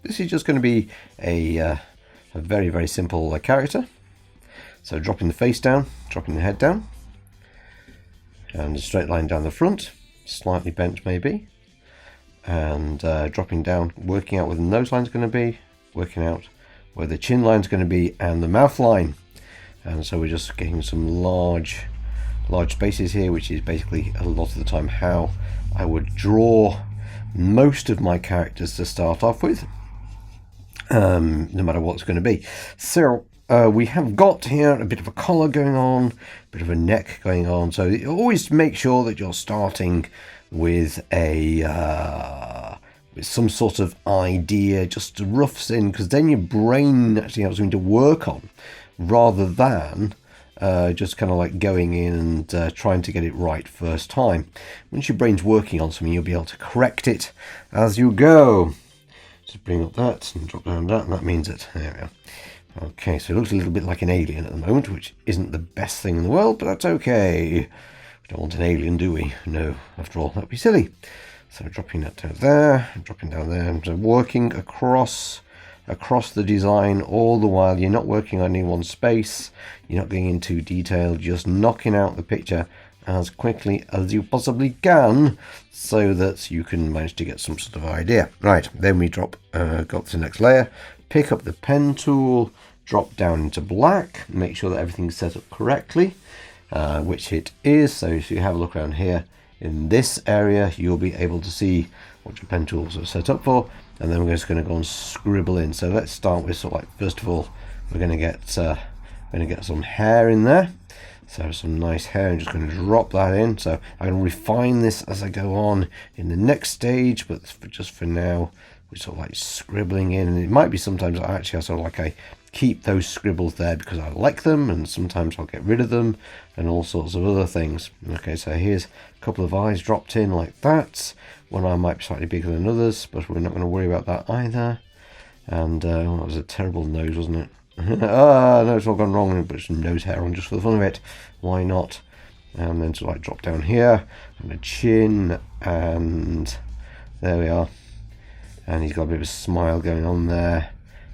this is just going to be a very, very simple character. So dropping the face down, dropping the head down, and a straight line down the front, slightly bent maybe, and dropping down, working out where the nose line's going to be, working out where the chin line's going to be, and the mouth line. And so we're just getting some large spaces here, which is basically a lot of the time how I would draw most of my characters to start off with, no matter what it's going to be. So we have got here a bit of a collar going on, a bit of a neck going on. So always make sure that you're starting with with some sort of idea, just roughs in, because then your brain actually has something to work on, rather than just kind of like going in and trying to get it right first time. Once your brain's working on something, you'll be able to correct it as you go. Just bring up that and drop down that, and that means it. There we are. Okay, so it looks a little bit like an alien at the moment, which isn't the best thing in the world, but that's okay. We don't want an alien, do we? No, after all, that'd be silly. So dropping that down there, dropping down there, and so working across the design all the while. You're not working on any one space, you're not going into detail, just knocking out the picture as quickly as you possibly can so that you can manage to get some sort of idea. Right, then we go to the next layer, pick up the pen tool, drop down into black, make sure that everything's set up correctly, which it is. So if you have a look around here in this area, you'll be able to see what your pen tools are set up for. And then we're just going to go and scribble in. So let's start with sort of like, first of all, we're going to get some hair in there. So some nice hair, I'm just going to drop that in. So I'm going to refine this as I go on in the next stage, but just for now, we're sort of like scribbling in. And it might be sometimes I keep those scribbles there because I like them, and sometimes I'll get rid of them and all sorts of other things. Okay, so here's a couple of eyes dropped in like that. One eye might be slightly bigger than others, but we're not going to worry about that either. And that was a terrible nose, wasn't it? No, it's all gone wrong. And put some nose hair on just for the fun of it. Why not? And then to like drop down here, and a chin, and there we are. And he's got a bit of a smile going on there.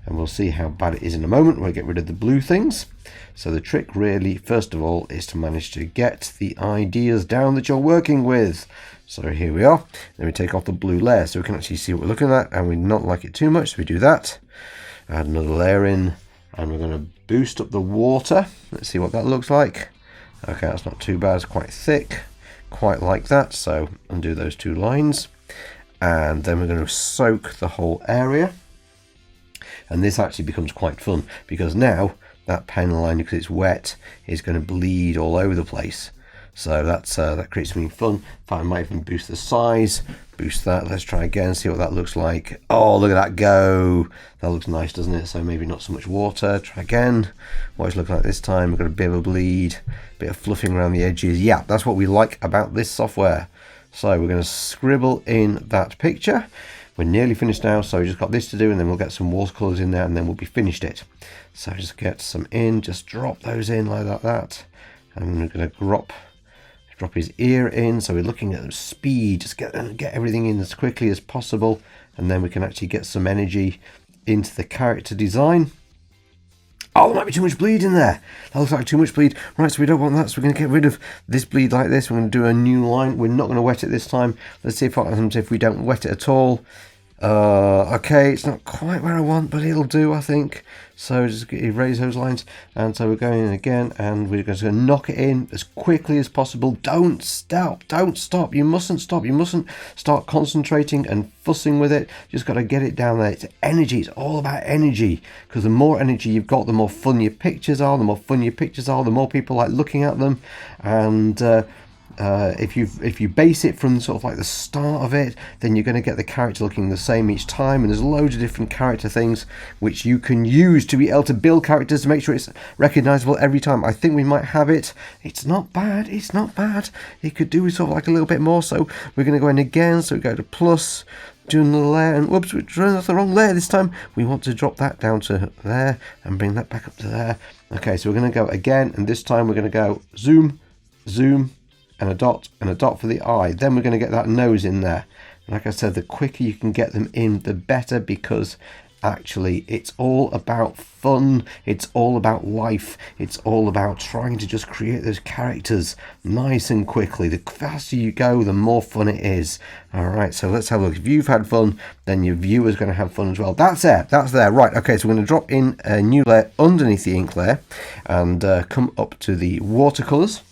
And we'll see how bad it is in a moment. We'll get rid of the blue things. So the trick really, first of all, is to manage to get the ideas down that you're working with. So here we are. Then we take off the blue layer so we can actually see what we're looking at, and we not like it too much, so we do that. Add another layer in, and we're going to boost up the water. Let's see what that looks like. Okay, that's not too bad. It's quite thick, quite like that. So undo those two lines, and then we're going to soak the whole area. And this actually becomes quite fun, because now that pen line, because it's wet, is going to bleed all over the place. So that creates something fun. In fact, I might even boost the size, boost that. Let's try again, see what that looks like. Oh, look at that go. That looks nice, doesn't it? So maybe not so much water. Try again. What it's looking like this time. We've got a bit of a bleed, a bit of fluffing around the edges. Yeah, that's what we like about this software. So we're going to scribble in that picture. We're nearly finished now, so we just got this to do, and then we'll get some watercolors in there, and then we'll be finished it. So just get some in, just drop those in like that. And we're going to drop his ear in, so we're looking at the speed, just get everything in as quickly as possible, and then we can actually get some energy into the character design. Oh, there might be too much bleed in there. That looks like too much bleed. Right, so we don't want that, so we're going to get rid of this bleed like this. We're going to do a new line. We're not going to wet it this time. Let's see what happens if we don't wet it at all. Okay, it's not quite where I want, but it'll do, I think. So just erase those lines, and so we're going in again, and we're just going to knock it in as quickly as possible. Don't stop, you mustn't stop, you mustn't start concentrating and fussing with it. You just got to get it down there. It's energy, it's all about energy, because the more energy you've got, the more fun your pictures are. The more fun your pictures are, the more people like looking at them. And if you base it from sort of like the start of it, then you're going to get the character looking the same each time, and there's loads of different character things which you can use to be able to build characters to make sure it's recognizable every time. I think we might have it. It's not bad, it's not bad. It could do with sort of like a little bit more, so we're going to go in again. So we go to plus, do another layer, and whoops, we're trying the wrong layer this time. We want to drop that down to there and bring that back up to there. Okay, so we're going to go again, and this time we're going to go zoom, zoom, and a dot for the eye. Then we're going to get that nose in there. Like I said, the quicker you can get them in, the better, because actually it's all about fun, it's all about life, it's all about trying to just create those characters nice and quickly. The faster you go, the more fun it is. All right, so let's have a look. If you've had fun, then your viewer's going to have fun as well. That's there. Right, okay, so we're going to drop in a new layer underneath the ink layer and come up to the watercolors.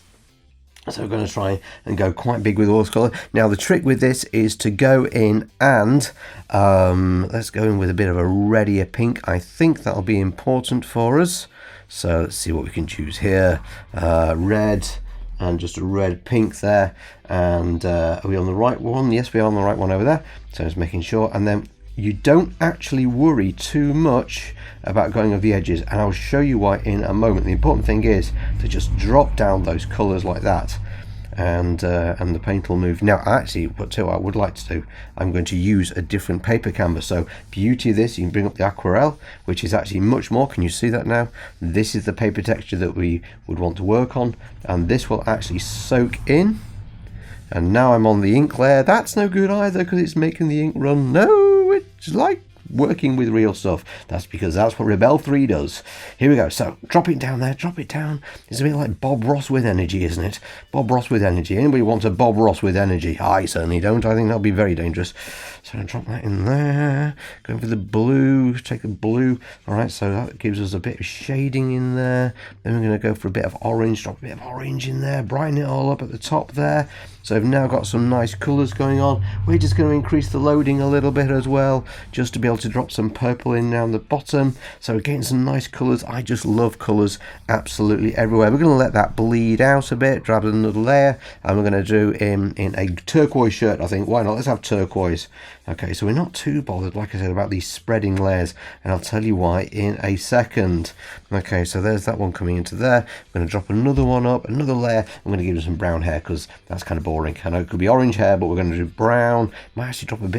So we're going to try and go quite big with watercolor. Now the trick with this is to go in and let's go in with a bit of a reddier pink. I think that'll be important for us. So let's see what we can choose here. Red and just a red pink there. And are we on the right one? Yes, we are on the right one over there. So just making sure. And then you don't actually worry too much about going over the edges, and I'll show you why in a moment. The important thing is to just drop down those colors like that, and the paint will move. Now actually, what I would like to do, I'm going to use a different paper canvas. So beauty of this, you can bring up the aquarelle, which is actually much more. Can you see that now? This is the paper texture that we would want to work on, and this will actually soak in. And now I'm on the ink layer. That's no good either, because it's making the ink run. No, it's like working with real stuff. That's because that's what Rebelle 3 does. Here we go. So drop it down there, drop it down. It's a bit like Bob Ross with energy, isn't it? Bob Ross with energy. Anybody wants a Bob Ross with energy? I certainly don't. I think that'll be very dangerous. So I'm going to drop that in there. Going for the blue. Take the blue. All right, so that gives us a bit of shading in there. Then we're going to go for a bit of orange. Drop a bit of orange in there. Brighten it all up at the top there. So we've now got some nice colours going on. We're just going to increase the loading a little bit as well, just to be able to drop some purple in down the bottom. So we're getting some nice colours. I just love colours absolutely everywhere. We're going to let that bleed out a bit, grab another layer, and we're going to do in a turquoise shirt, I think. Why not? Let's have turquoise. Okay, so we're not too bothered, like I said, about these spreading layers, and I'll tell you why in a second. Okay, so there's that one coming into there. I'm going to drop another one up, another layer. I'm going to give it some brown hair, because that's kind of boring. I know it could be orange hair, but we're going to do brown. Might actually drop a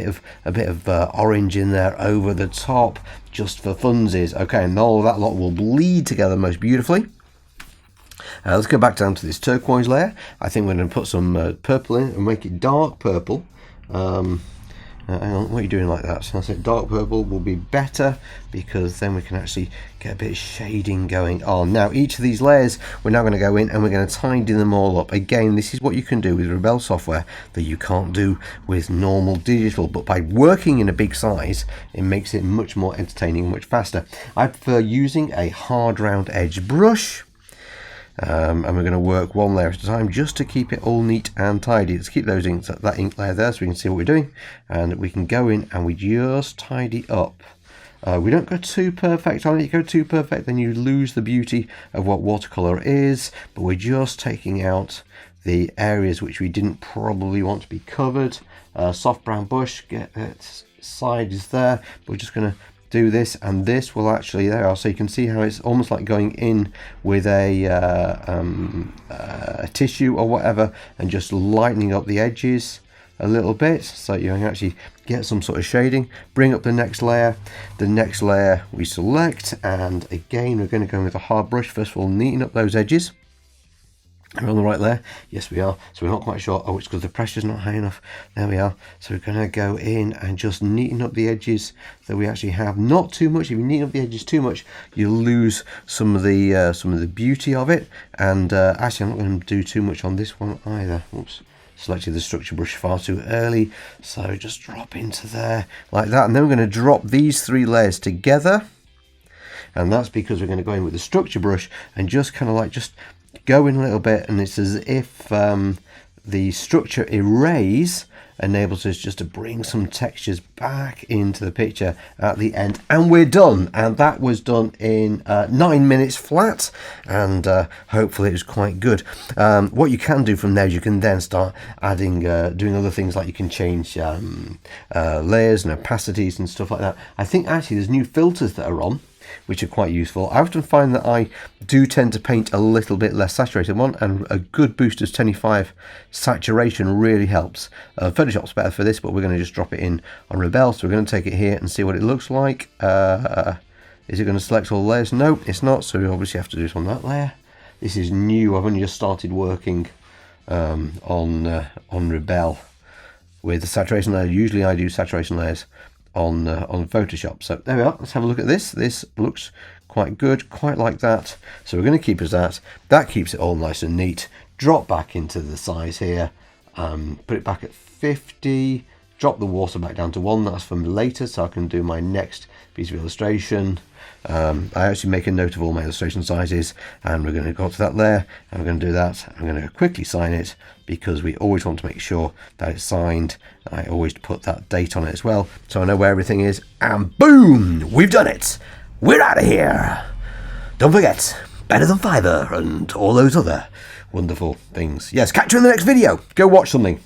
bit of orange in there over the top, just for funsies. Okay, and all of that lot will bleed together most beautifully. Let's go back down to this turquoise layer. I think we're going to put some purple in and make it dark purple. Hang on, what are you doing like that? So I said dark purple will be better, because then we can actually get a bit of shading going on. Now each of these layers, we're now going to go in and we're going to tidy them all up. Again, this is what you can do with Rebelle software that you can't do with normal digital, but by working in a big size, it makes it much more entertaining and much faster. I prefer using a hard round edge brush. And we're going to work one layer at a time, just to keep it all neat and tidy. Let's keep those inks, that ink layer there, so we can see what we're doing, and we can go in and we just tidy up. We don't go too perfect on it. You go too perfect, then you lose the beauty of what watercolor is. But we're just taking out the areas which we didn't probably want to be covered. Soft brown brush, get that side is there. But we're just going to do this, and this will actually, there, so you can see how it's almost like going in with a tissue or whatever, and just lightening up the edges a little bit, so you can actually get some sort of shading. Bring up the next layer. The next layer we select, and again we're going to go in with a hard brush. First of all, neaten up those edges. Are we on the right layer? Yes, we are. So we're not quite sure. Oh, it's because the pressure's not high enough. There we are. So we're going to go in and just neaten up the edges that we actually have. Not too much. If you neaten up the edges too much, you'll lose some of the beauty of it. And actually, I'm not going to do too much on this one either. Oops. Selected the structure brush far too early. So just drop into there like that. And then we're going to drop these three layers together. And that's because we're going to go in with the structure brush and just kind of like go in a little bit, and it's as if the structure erase enables us just to bring some textures back into the picture at the end, and we're done. And that was done in 9 minutes flat, and hopefully it was quite good. What you can do from there is you can then start adding doing other things, like you can change layers and opacities and stuff like that. I think actually there's new filters that are on, which are quite useful. I often find that I do tend to paint a little bit less saturated one, and a good boost of 25 saturation really helps. Photoshop's better for this, but we're going to just drop it in on Rebelle. So we're going to take it here and see what it looks like. Is it going to select all the layers? No, it's not. So we obviously have to do this on that layer. This is new. I've only just started working on Rebelle with the saturation layer. Usually I do saturation layers on Photoshop. So there we are. Let's have a look at this. This looks quite good, quite like that. So we're going to keep as that. That keeps it all nice and neat. Drop back into the size here. Put it back at 50. Drop the water back down to 1. That's for later, so I can do my next piece of illustration. I actually make a note of all my illustration sizes, and we're going to go to that there, and we're going to do that. I'm going to quickly sign it because we always want to make sure that it's signed. I always put that date on it as well, so I know where everything is. And boom, we've done it. We're out of here. Don't forget, better than Fiverr and all those other wonderful things. Yes, catch you in the next video. Go watch something.